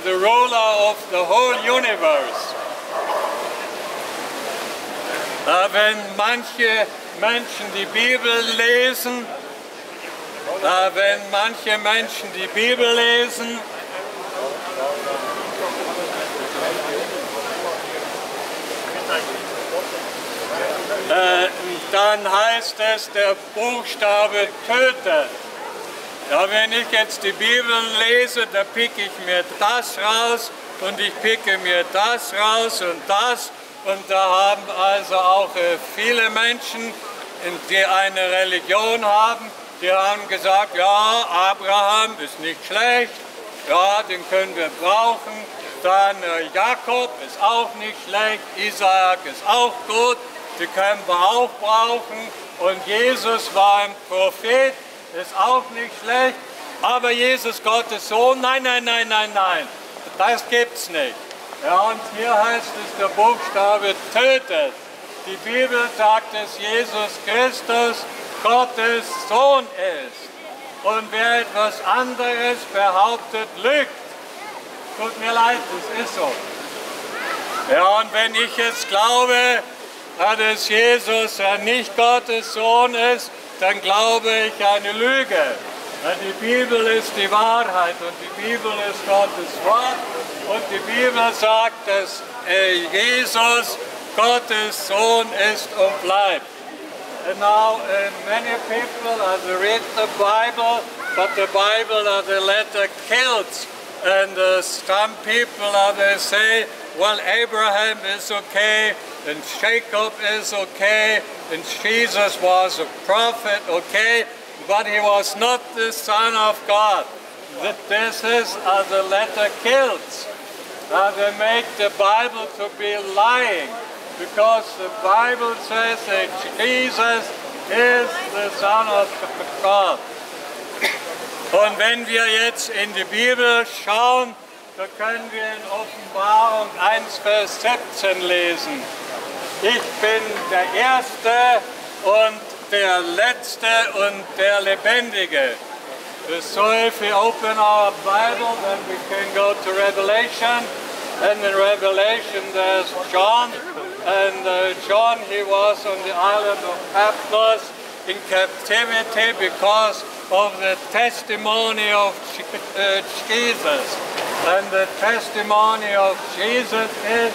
the ruler of the whole universe. Wenn manche Menschen die Bibel lesen, dann heißt es, der Buchstabe tötet. Ja, wenn ich jetzt die Bibel lese, da picke ich mir das raus und ich picke mir das raus und das. Und da haben also auch viele Menschen, die eine Religion haben, die haben gesagt, ja, Abraham ist nicht schlecht, ja, den können wir brauchen. Dann Jakob ist auch nicht schlecht, Isaak ist auch gut, die können wir auch brauchen. Und Jesus war ein Prophet, ist auch nicht schlecht. Aber Jesus, Gottes Sohn, nein, nein, nein, nein, nein, das gibt's nicht. Ja, und hier heißt es, der Buchstabe tötet. Die Bibel sagt, dass Jesus Christus Gottes Sohn ist. Und wer etwas anderes behauptet, lügt. Tut mir leid, das ist so. Ja, und wenn ich jetzt glaube, dass Jesus nicht Gottes Sohn ist, dann glaube ich eine Lüge. Die Bibel ist die Wahrheit und die Bibel ist Gottes Wort. Und die Bibel sagt, dass Jesus Gottes Sohn ist und bleibt. And now many people read the Bible, but the Bible the letter kills. And some people they say, well, Abraham is okay, and Jacob is okay, and Jesus was a prophet, okay, but he was not the Son of God. This is the letter kills. They make the Bible to be lying, because the Bible says that Jesus is the Son of God. Und wenn wir jetzt in die Bibel schauen, da können wir in Offenbarung 1, Vers 17 lesen. Ich bin der Erste und der Letzte und der Lebendige. So if we open our Bible, then we can go to Revelation. And in Revelation there's John. And John, he was on the island of Patmos in captivity because of the testimony of Jesus. And the testimony of Jesus is,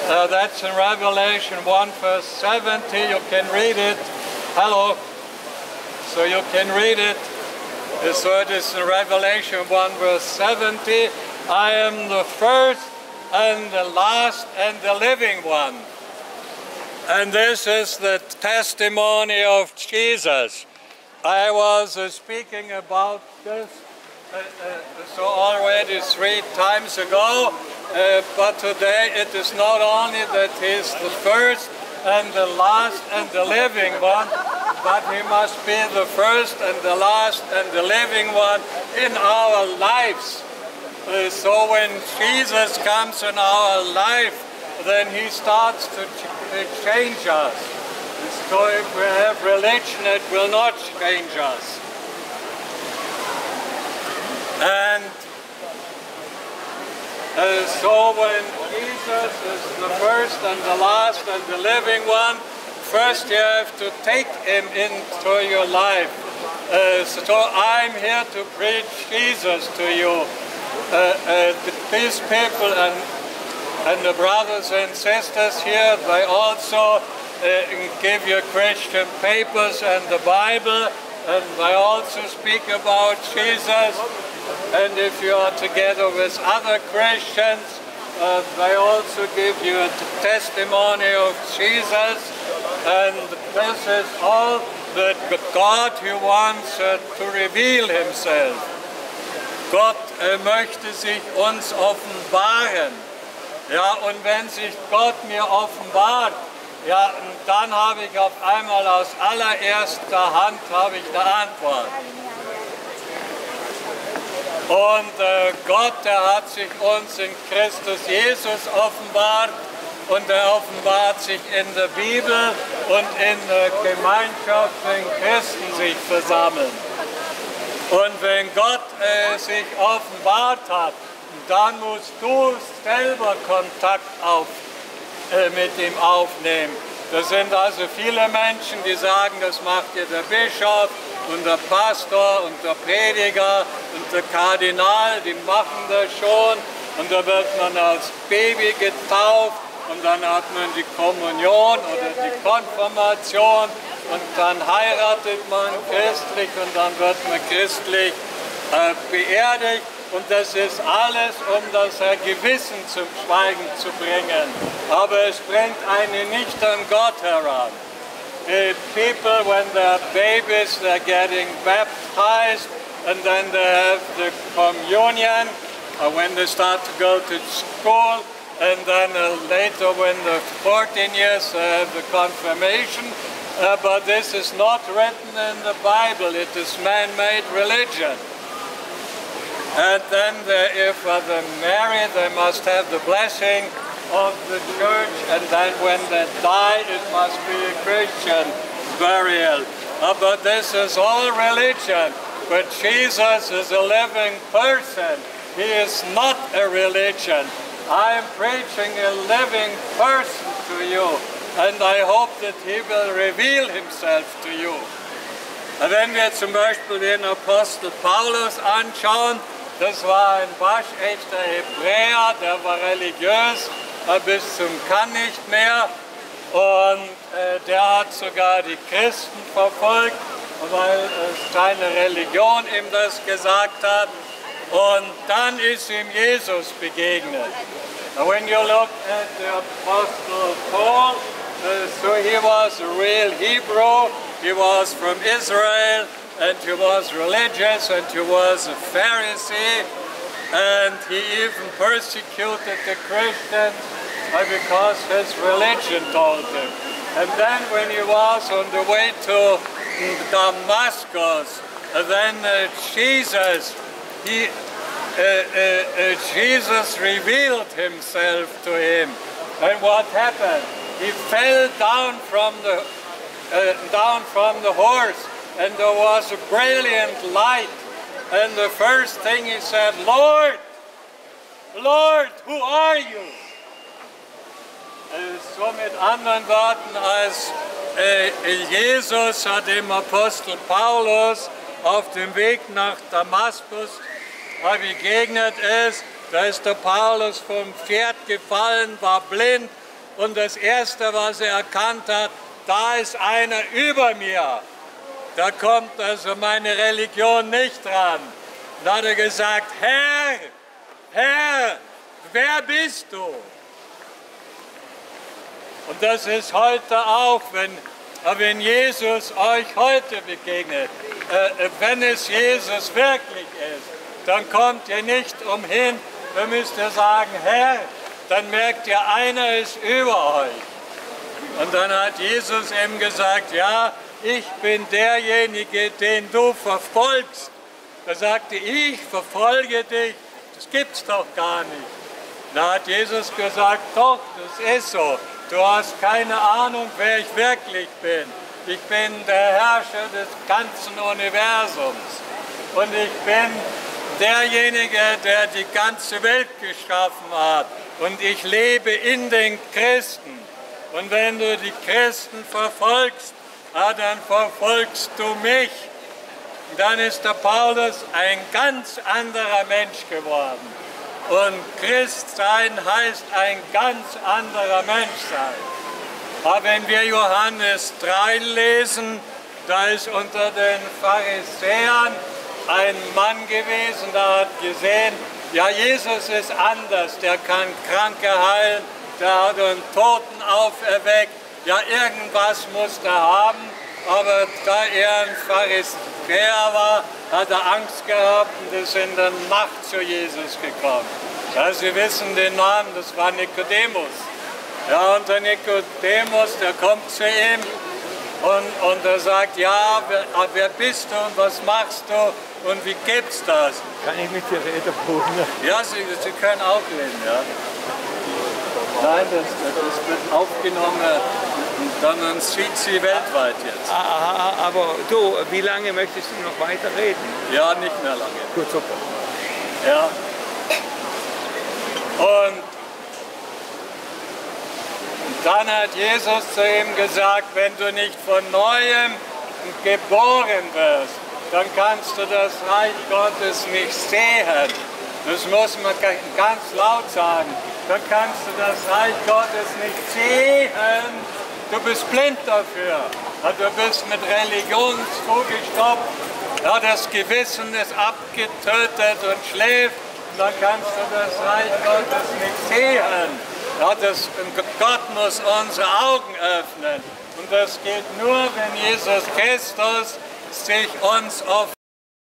that's in Revelation 1 verse 70, you can read it. Hello. So you can read it. So it is in Revelation 1 verse 70, I am the first and the last and the living one. And this is the testimony of Jesus. I was speaking about this so already 3 times ago, but today it is not only that he is the first and the last and the living one, but he must be the first and the last and the living one in our lives. So when Jesus comes in our life, then he starts to change us. So if we have religion, it will not change us. And so when Jesus is the first and the last and the living one, first you have to take him into your life. So I'm here to preach Jesus to you. These people and the brothers and sisters here, they also give you Christian papers and the Bible, and they also speak about Jesus. And if you are together with other Christians, they also give you a testimony of Jesus. And this is all that God who wants to reveal himself. Gott möchte sich uns offenbaren. Ja, und wenn sich Gott mir offenbart, ja, dann habe ich auf einmal aus allererster Hand habe ich eine Antwort. Und Gott, der hat sich uns in Christus Jesus offenbart und er offenbart sich in der Bibel und in der Gemeinschaft, wenn Christen sich versammeln. Und wenn Gott sich offenbart hat, dann musst du selber Kontakt mit ihm aufnehmen. Das sind also viele Menschen, die sagen, das macht ja der Bischof und der Pastor und der Prediger und der Kardinal, die machen das schon. Und da wird man als Baby getauft und dann hat man die Kommunion oder die Konfirmation und dann heiratet man christlich und dann wird man christlich beerdigt. Und das ist alles, um das Gewissen zum Schweigen zu bringen. Aber es bringt einen nicht an Gott heran. People, when they're babies, they're getting baptized, and then they have the communion, when they start to go to school, and then later when they're 14 years, they have the confirmation. But this is not written in the Bible, it is man-made religion. And then if they marry, they must have the blessing of the church, and then when they die, it must be a Christian burial. But this is all religion. But Jesus is a living person. He is not a religion. I am preaching a living person to you, and I hope that he will reveal himself to you. Wenn wir zum Beispiel den Apostel Paulus anschauen, das war ein waschechter Hebräer, der war religiös bis zum Kann nicht mehr und der hat sogar die Christen verfolgt, weil seine Religion ihm das gesagt hat, und dann ist ihm Jesus begegnet. When you look at the Apostle Paul, so he was a real Hebrew, he was from Israel, and he was religious, and he was a Pharisee, and he even persecuted the Christians because his religion told him. And then when he was on the way to Damascus, then Jesus revealed himself to him. And what happened? He fell down from the horse, and there was a brilliant light. And the first thing he said, Lord, Lord, who are you? So mit anderen Worten, als Jesus hat dem Apostel Paulus auf dem Weg nach Damaskus begegnet ist, da ist der Paulus vom Pferd gefallen, war blind, und das Erste, was er erkannt hat, da ist einer über mir. Da kommt also meine Religion nicht dran. Da hat er gesagt, Herr, Herr, wer bist du? Und das ist heute auch, wenn Jesus euch heute begegnet, wenn es Jesus wirklich ist, dann kommt ihr nicht umhin, dann müsst ihr sagen, Herr, dann merkt ihr, einer ist über euch. Und dann hat Jesus ihm gesagt, ja, ich bin derjenige, den du verfolgst. Er sagte, ich verfolge dich, das gibt's doch gar nicht. Da hat Jesus gesagt, doch, das ist so. Du hast keine Ahnung, wer ich wirklich bin. Ich bin der Herrscher des ganzen Universums. Und ich bin derjenige, der die ganze Welt geschaffen hat. Und ich lebe in den Christen. Und wenn du die Christen verfolgst, dann verfolgst du mich. Und dann ist der Paulus ein ganz anderer Mensch geworden. Und Christsein heißt ein ganz anderer Mensch sein. Aber wenn wir Johannes 3 lesen, da ist unter den Pharisäern ein Mann gewesen, der hat gesehen, ja, Jesus ist anders, der kann Kranke heilen, der hat einen Toten auferweckt, ja, irgendwas muss er haben, aber da er ein Pharisäer war, hat er Angst gehabt und ist in der Nacht zu Jesus gekommen. Ja, Sie wissen den Namen, das war Nikodemus. Ja, und der Nikodemus, der kommt zu ihm und er sagt, ja, wer bist du und was machst du und wie gibt's das? Kann ich mit dir reden, Bruder? Ja, Sie können auch reden, ja. Nein, das wird aufgenommen und dann sieht sie weltweit jetzt. Aber du, wie lange möchtest du noch weiter reden? Ja, nicht mehr lange. Gut, super. Ja. Und dann hat Jesus zu ihm gesagt, wenn du nicht von Neuem geboren wirst, dann kannst du das Reich Gottes nicht sehen. Das muss man ganz laut sagen. Dann kannst du das Reich Gottes nicht sehen. Du bist blind dafür. Du bist mit Religion zugestopft. Ja, das Gewissen ist abgetötet und schläft. Und dann kannst du das Reich Gottes nicht sehen. Ja, Gott muss unsere Augen öffnen. Und das geht nur, wenn Jesus Christus sich uns offenbart.